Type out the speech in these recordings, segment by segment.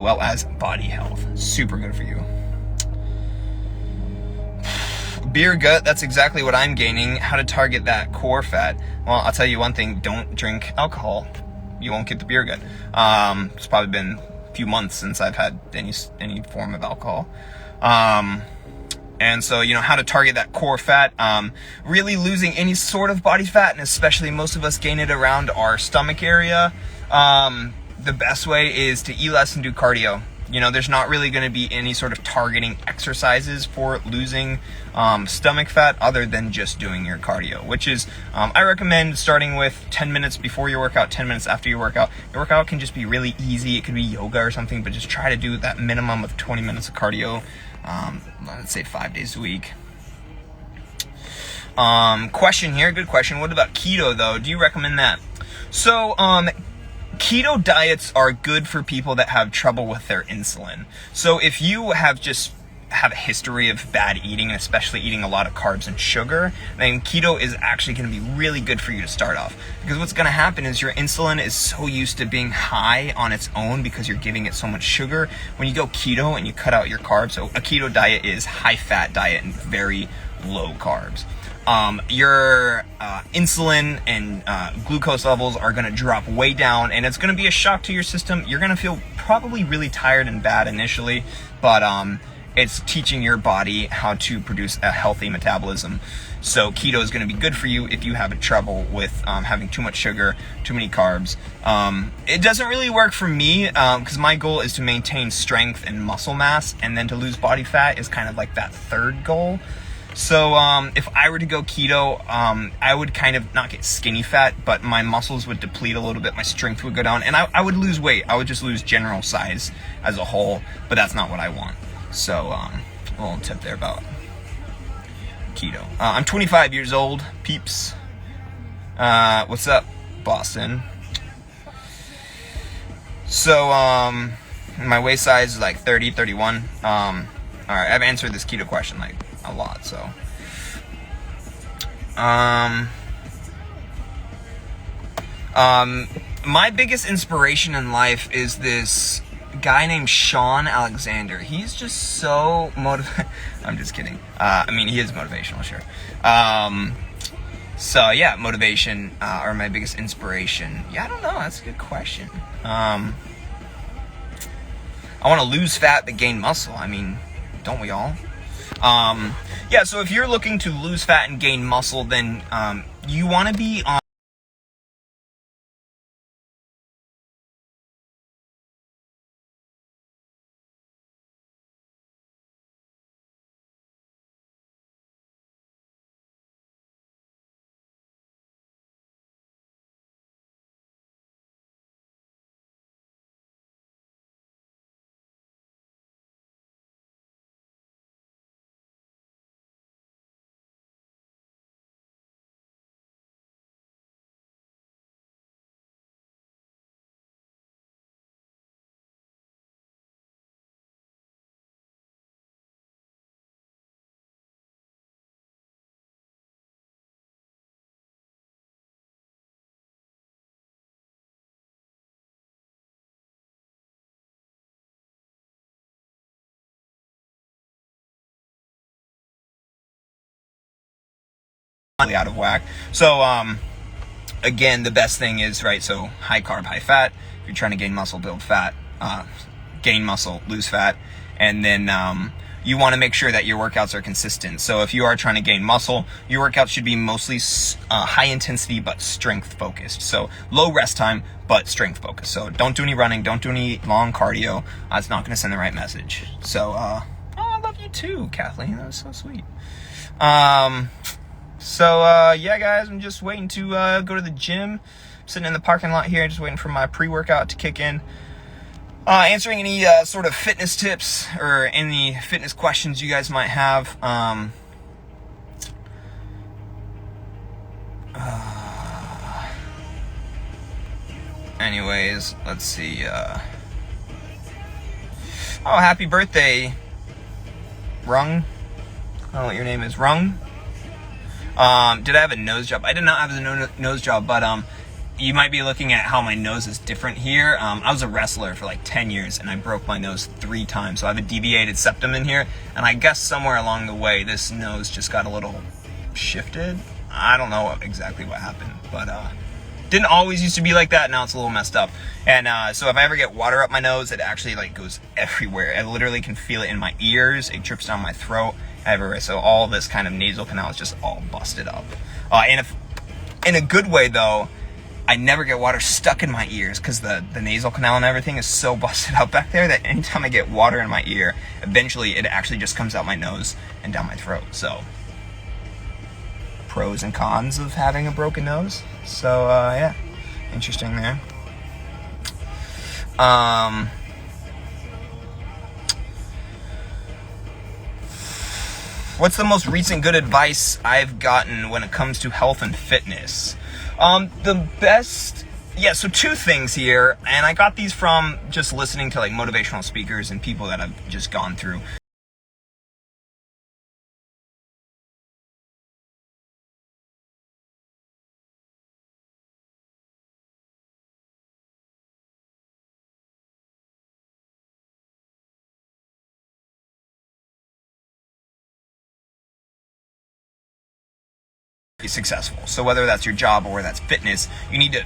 well as body health. Super good for you. Beer gut, that's exactly what I'm gaining. How to target that core fat. Well, I'll tell you one thing, don't drink alcohol. You won't get the beer gut. It's probably been a few months since I've had any form of alcohol. And so, how to target that core fat, really losing any sort of body fat, and especially most of us gain it around our stomach area. The best way is to eat less and do cardio. There's not really going to be any sort of targeting exercises for losing stomach fat other than just doing your cardio, which is, I recommend starting with 10 minutes before your workout, 10 minutes after your workout. Your workout can just be really easy. It could be yoga or something, but just try to do that minimum of 20 minutes of cardio, let's say 5 days a week. Question here, good question. What about keto though? Do you recommend that? So, keto diets are good for people that have trouble with their insulin. So if you have a history of bad eating, especially eating a lot of carbs and sugar, then keto is actually going to be really good for you to start off. Because what's going to happen is your insulin is so used to being high on its own because you're giving it so much sugar. When you go keto and you cut out your carbs, so a keto diet is high fat diet and very low carbs. Your insulin and glucose levels are going to drop way down, and it's going to be a shock to your system. You're going to feel probably really tired and bad initially, but it's teaching your body how to produce a healthy metabolism. So keto is going to be good for you if you have trouble with having too much sugar, too many carbs. It doesn't really work for me because my goal is to maintain strength and muscle mass, and then to lose body fat is kind of like that third goal. So if I were to go keto, I would kind of not get skinny fat, but my muscles would deplete a little bit, my strength would go down, and I would lose weight. I would just lose general size as a whole, but that's not what I want. So a little tip there about keto. I'm 25 years old, peeps. What's up, Boston? So my waist size is like 30, 31. All right, I've answered this keto question like a lot, so my biggest inspiration in life is this guy named Sean Alexander. He's just so I'm just kidding. He is motivational, sure. So yeah, motivation or my biggest inspiration. Yeah, I don't know. That's a good question. I want to lose fat but gain muscle. Don't we all? Yeah, so if you're looking to lose fat and gain muscle, then you want to be on out of whack. So again, the best thing is, right, so high carb, high fat. If you're trying to gain muscle, build fat, gain muscle, lose fat, and then you want to make sure that your workouts are consistent. So if you are trying to gain muscle, your workouts should be mostly high intensity but strength focused. So low rest time but strength focused. So don't do any running, don't do any long cardio. It's not going to send the right message. So I love you too, Kathleen. That was so sweet. Yeah, guys, I'm just waiting to go to the gym. I'm sitting in the parking lot here, just waiting for my pre-workout to kick in. Answering any sort of fitness tips or any fitness questions you guys might have. Anyways, let's see. Happy birthday, Rung. I don't know what your name is, Rung. Did I have a nose job? I did not have a nose job, but you might be looking at how my nose is different here. I was a wrestler for like 10 years and I broke my nose 3 times. So I have a deviated septum in here. And I guess somewhere along the way, this nose just got a little shifted. I don't know exactly what happened, but didn't always used to be like that. Now it's a little messed up. And so if I ever get water up my nose, it actually like goes everywhere. I literally can feel it in my ears. It drips down my throat, everywhere. So all this kind of nasal canal is just all busted up. And if in a good way though, I never get water stuck in my ears because the nasal canal and everything is so busted up back there that anytime I get water in my ear, eventually it actually just comes out my nose and down my throat. So pros and cons of having a broken nose. So yeah, interesting there. What's the most recent good advice I've gotten when it comes to health and fitness? The best, so 2 things here, and I got these from just listening to like motivational speakers and people that I've just gone through. Be successful. So whether that's your job or that's fitness, you need to,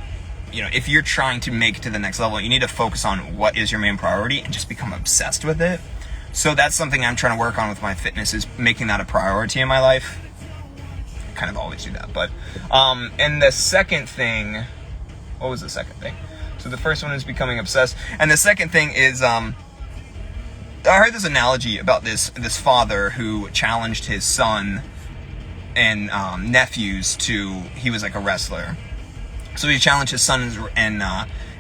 if you're trying to make it to the next level, you need to focus on what is your main priority and just become obsessed with it. So that's something I'm trying to work on with my fitness, is making that a priority in my life. I kind of always do that, but and the second thing, what was the second thing? So the first one is becoming obsessed, and the second thing is I heard this analogy about this father who challenged his son and nephews to, he was like a wrestler, so he challenged his sons and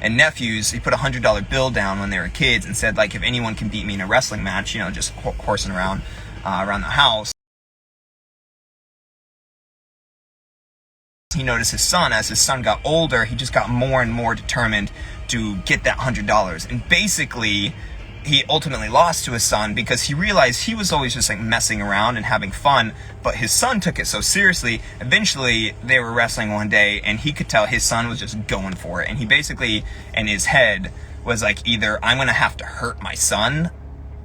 nephews. He put $100 bill down when they were kids and said, like, if anyone can beat me in a wrestling match, just horsing around the house. He noticed his son, as his son got older, he just got more and more determined to get that $100, and basically he ultimately lost to his son because he realized he was always just like messing around and having fun, but his son took it so seriously. Eventually they were wrestling one day and he could tell his son was just going for it, and he basically in his head was like, either I'm gonna have to hurt my son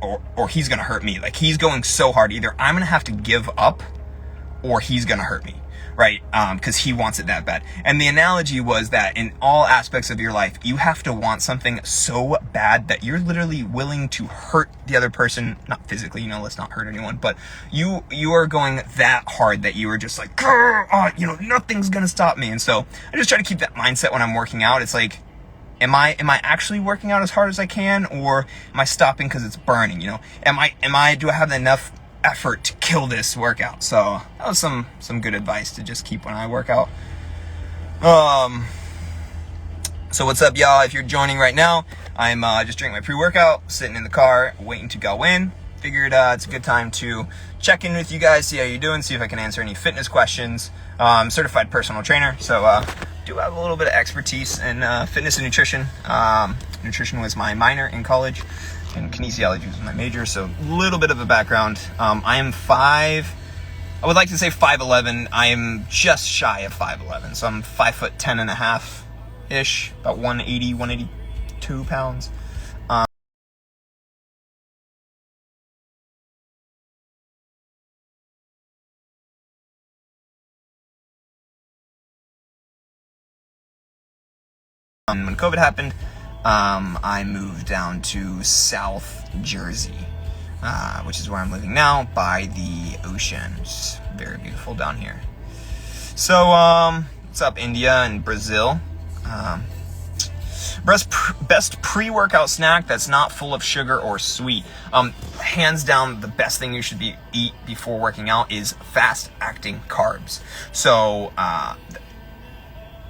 or he's gonna hurt me. Like, he's going so hard, either I'm gonna have to give up or he's gonna hurt me, right? Because he wants it that bad. And the analogy was that in all aspects of your life, you have to want something so bad that you're literally willing to hurt the other person, not physically, let's not hurt anyone, but you are going that hard that you are just like, nothing's gonna stop me. And so I just try to keep that mindset when I'm working out. It's like, am I actually working out as hard as I can, or am I stopping because it's burning? Do I have enough effort to kill this workout? So that was some good advice to just keep when I work out. So what's up, y'all? If you're joining right now, I'm just drinking my pre-workout, sitting in the car waiting to go in. Figured it's a good time to check in with you guys, see how you're doing, see if I can answer any fitness questions. I'm certified personal trainer, so do have a little bit of expertise in fitness and nutrition. Nutrition was my minor in college, and kinesiology was my major, so a little bit of a background. I would like to say 5'11". I am just shy of 5'11", so I'm 5'10" and a half ish, about 180, 182 pounds. When COVID happened, I moved down to South Jersey, which is where I'm living now, by the ocean. It's very beautiful down here. So, what's up, India and Brazil? Best pre-workout snack that's not full of sugar or sweet. Hands down, the best thing you should eat before working out is fast-acting carbs. So,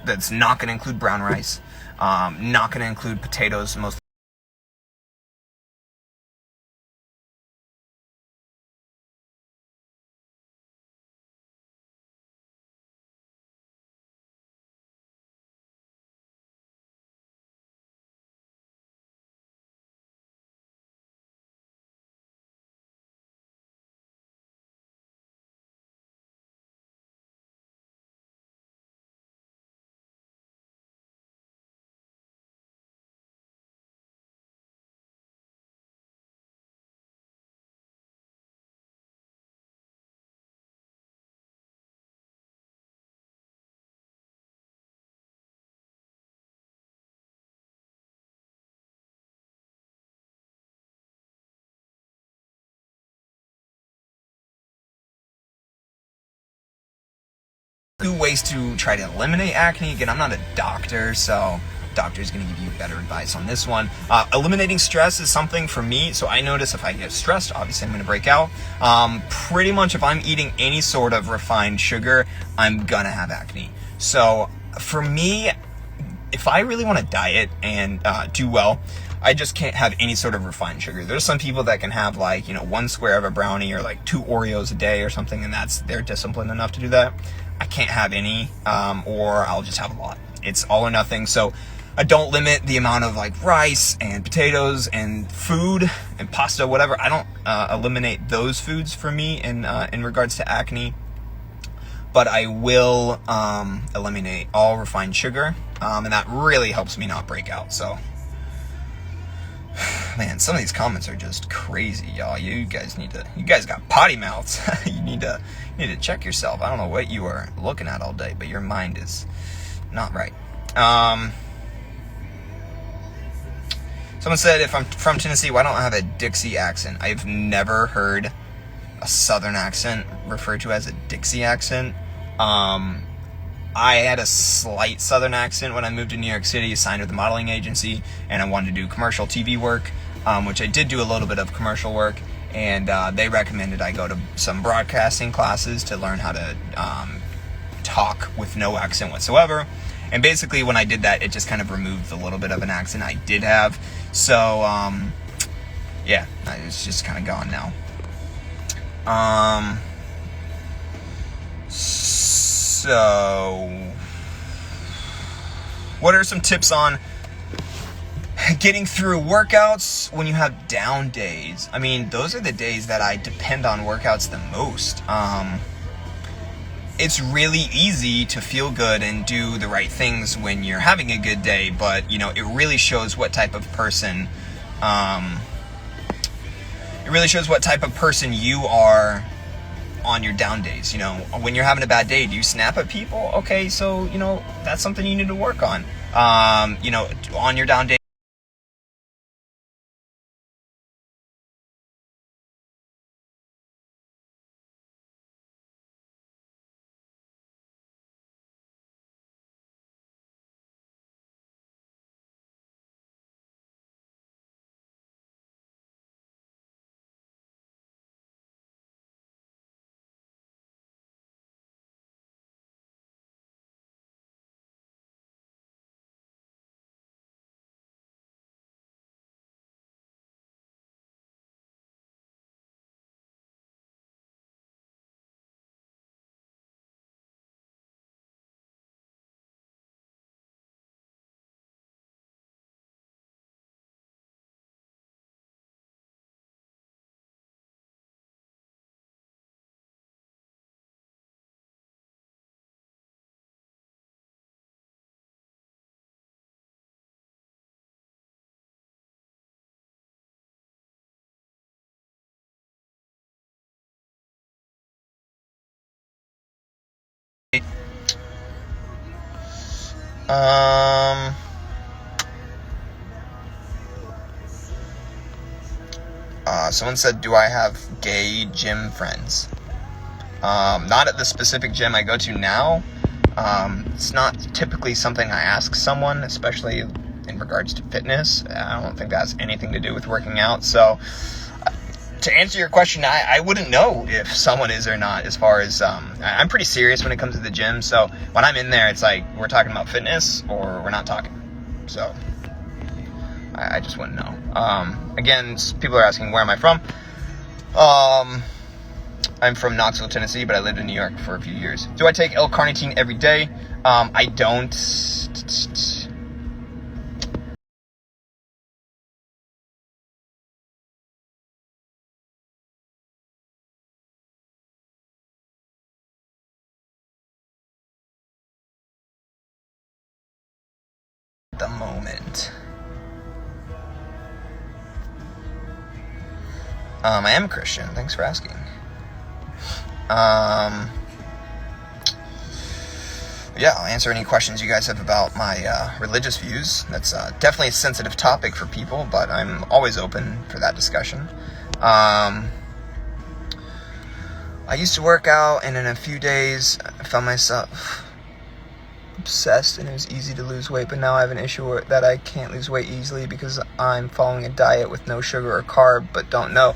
that's not going to include brown rice. Not going to include potatoes, most ways to try to eliminate acne. Again, I'm not a doctor, so doctor's going to give you better advice on this one. Eliminating stress is something for me. So I notice if I get stressed, obviously I'm going to break out. Pretty much if I'm eating any sort of refined sugar, I'm going to have acne. So for me, if I really want to diet and do well, I just can't have any sort of refined sugar. There's some people that can have like, 1 square of a brownie or like 2 Oreos a day or something, and they're disciplined enough to do that. I can't have any, or I'll just have a lot. It's all or nothing. So I don't limit the amount of like rice and potatoes and food and pasta, whatever. I don't eliminate those foods for me in regards to acne, but I will eliminate all refined sugar, and that really helps me not break out. So, man, some of these comments are just crazy, y'all. You guys got potty mouths. you need to check yourself. I don't know what you are looking at all day, but your mind is not right. Someone said, if I'm from Tennessee, why don't I have a Dixie accent? I've never heard a Southern accent referred to as a Dixie accent. I had a slight Southern accent when I moved to New York City, signed with a modeling agency, and I wanted to do commercial TV work, which I did do a little bit of commercial work, and they recommended I go to some broadcasting classes to learn how to talk with no accent whatsoever. And basically when I did that, it just kind of removed the little bit of an accent I did have. So, yeah, it's just kind of gone now. So, what are some tips on getting through workouts when you have down days? I mean, those are the days that I depend on workouts the most. It's really easy to feel good and do the right things when you're having a good day, but, it really shows what type of person, you are on your down days. When you're having a bad day, do you snap at people? Okay, so, that's something you need to work on. On your down day, someone said, do I have gay gym friends? Not at the specific gym I go to now. It's not typically something I ask someone, especially in regards to fitness. I don't think that has anything to do with working out. So to answer your question, I wouldn't know if someone is or not, as far as, I'm pretty serious when it comes to the gym. So when I'm in there, it's like, we're talking about fitness or we're not talking. So I just wouldn't know. Again, people are asking, where am I from? I'm from Knoxville, Tennessee, but I lived in New York for a few years. Do I take L-carnitine every day? I don't. At the moment. I am a Christian. Thanks for asking. Yeah, I'll answer any questions you guys have about my religious views. That's definitely a sensitive topic for people, but I'm always open for that discussion. I used to work out, and in a few days, I found myself obsessed, and it was easy to lose weight, but now I have an issue that I can't lose weight easily because I'm following a diet with no sugar or carb, but don't know.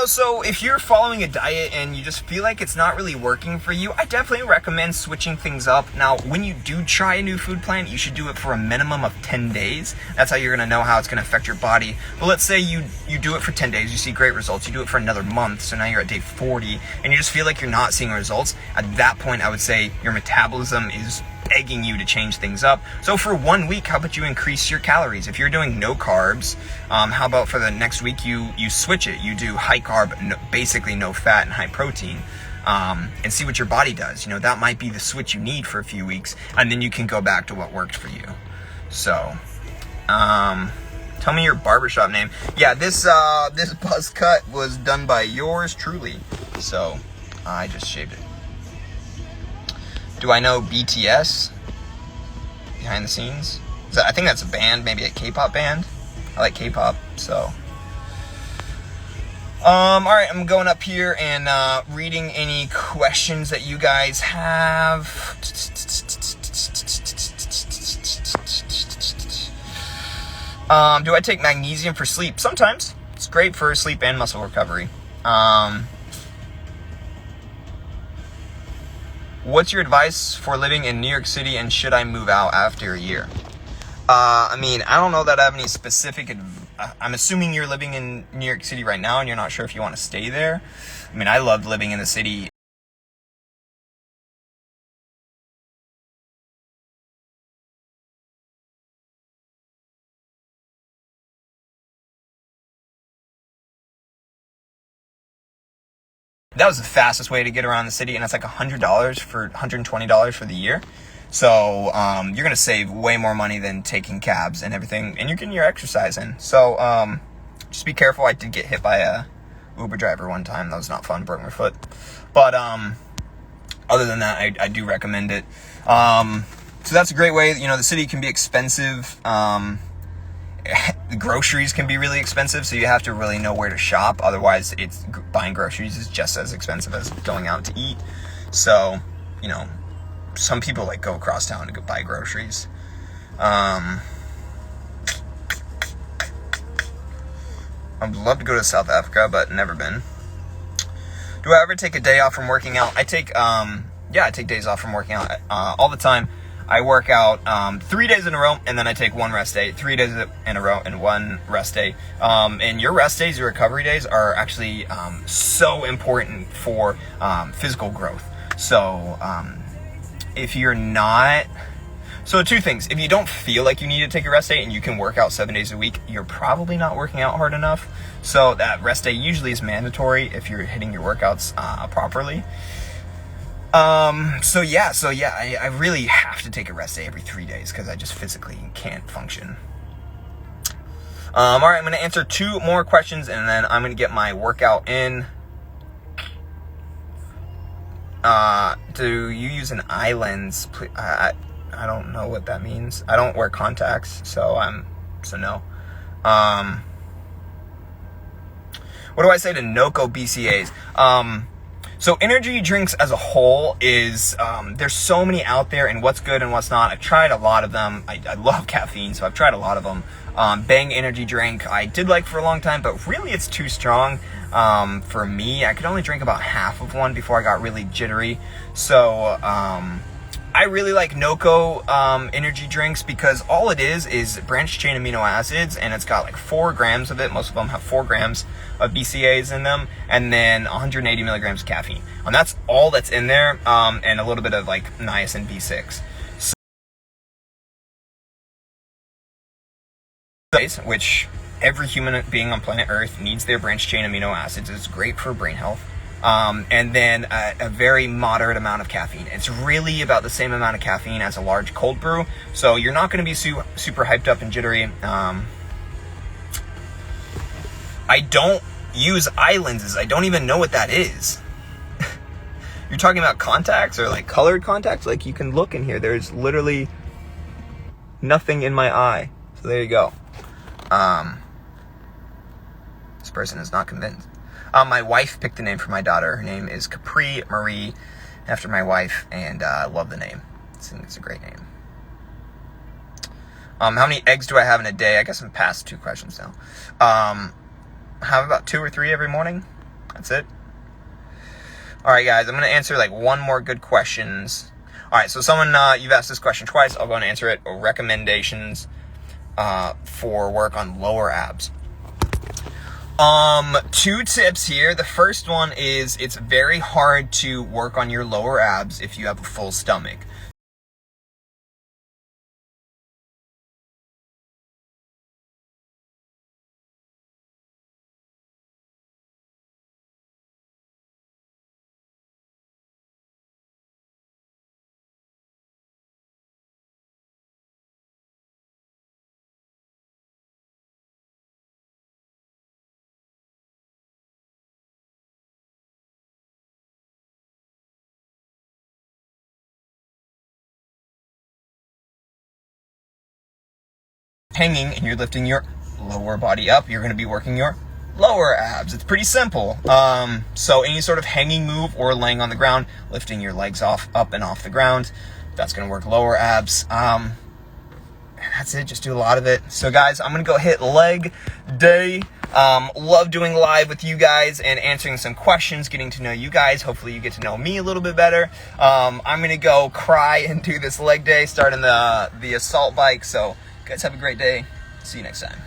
So if you're following a diet and you just feel like it's not really working for you, I definitely recommend switching things up. Now, when you do try a new food plan, you should do it for a minimum of 10 days. That's how you're going to know how it's going to affect your body. But let's say you do it for 10 days, you see great results. You do it for another month, so now you're at day 40, and you just feel like you're not seeing results. At that point, I would say your metabolism is egging you to change things up. So for 1 week, how about you increase your calories? If you're doing no carbs, how about for the next week you switch it? You do high carb, basically no fat and high protein, and see what your body does. That might be the switch you need for a few weeks, and then you can go back to what worked for you. So, tell me your barbershop name. Yeah, this buzz cut was done by yours truly. So, I just shaved it. Do I know BTS? Behind the scenes? I think that's a band, maybe a K-pop band. I like K-pop, so. Alright, I'm going up here and reading any questions that you guys have. Do I take magnesium for sleep? Sometimes. It's great for sleep and muscle recovery. What's your advice for living in New York City, and should I move out after a year? I don't know that I have any specific I'm assuming you're living in New York City right now and you're not sure if you want to stay there. I loved living in the city. That was the fastest way to get around the city, and it's like $120 for the year. So you're gonna save way more money than taking cabs and everything, and you're getting your exercise in. So just be careful. I did get hit by a Uber driver one time. That was not fun. Broke my foot. But other than that, I do recommend it. So that's a great way. The city can be expensive. The groceries can be really expensive, so you have to really know where to shop. Otherwise, buying groceries is just as expensive as going out to eat. So, some people go across town to go buy groceries. I'd love to go to South Africa, but never been. Do I ever take a day off from working out? I take days off from working out all the time. I work out 3 days in a row, and then I take one rest day. 3 days in a row and one rest day. And your rest days, your recovery days, are actually so important for physical growth. So if you're not... So two things. If you don't feel like you need to take a rest day and you can work out 7 days a week, you're probably not working out hard enough. So that rest day usually is mandatory if you're hitting your workouts properly. I really have to take a rest day every 3 days because I just physically can't function. All right, I'm going to answer 2 more questions, and then I'm going to get my workout in. Do you use an eye lens? I don't know what that means. I don't wear contacts, so no. What do I say to NOCO BCAs? So energy drinks as a whole is, there's so many out there, and what's good and what's not. I've tried a lot of them. I love caffeine, so I've tried a lot of them. Bang energy drink I did like for a long time, but really it's too strong for me. I could only drink about half of one before I got really jittery. So I really like NOCO energy drinks because all it is branched chain amino acids, and it's got 4 grams of it. Most of them have 4 grams of BCAAs in them, and then 180 milligrams of caffeine. And that's all that's in there, and a little bit of niacin B6. Which every human being on planet Earth needs their branched chain amino acids. It's great for brain health. And then a very moderate amount of caffeine. It's really about the same amount of caffeine as a large cold brew, so you're not going to be super hyped up and jittery. I don't use eye lenses. I don't even know what that is. You're talking about contacts or colored contacts? You can look in here. There's literally nothing in my eye. So there you go. This person is not convinced. My wife picked the name for my daughter. Her name is Capri Marie, after my wife, and I love the name. I think it's a great name. How many eggs do I have in a day? I guess I'm past 2 questions now. Have about 2 or 3 every morning. That's it. All right, guys, I'm going to answer like one more good questions. All right, so someone, you've asked this question twice. I'll go and answer it. Recommendations for work on lower abs. 2 tips here. The first one is it's very hard to work on your lower abs if you have a full stomach. Hanging and you're lifting your lower body up, you're going to be working your lower abs. It's pretty simple. So any sort of hanging move or laying on the ground, lifting your legs up and off the ground, that's going to work lower abs. That's it. Just do a lot of it. So guys, I'm going to go hit leg day. Love doing live with you guys and answering some questions, getting to know you guys. Hopefully you get to know me a little bit better. I'm going to go cry and do this leg day, starting the assault bike. So guys, have a great day. See you next time.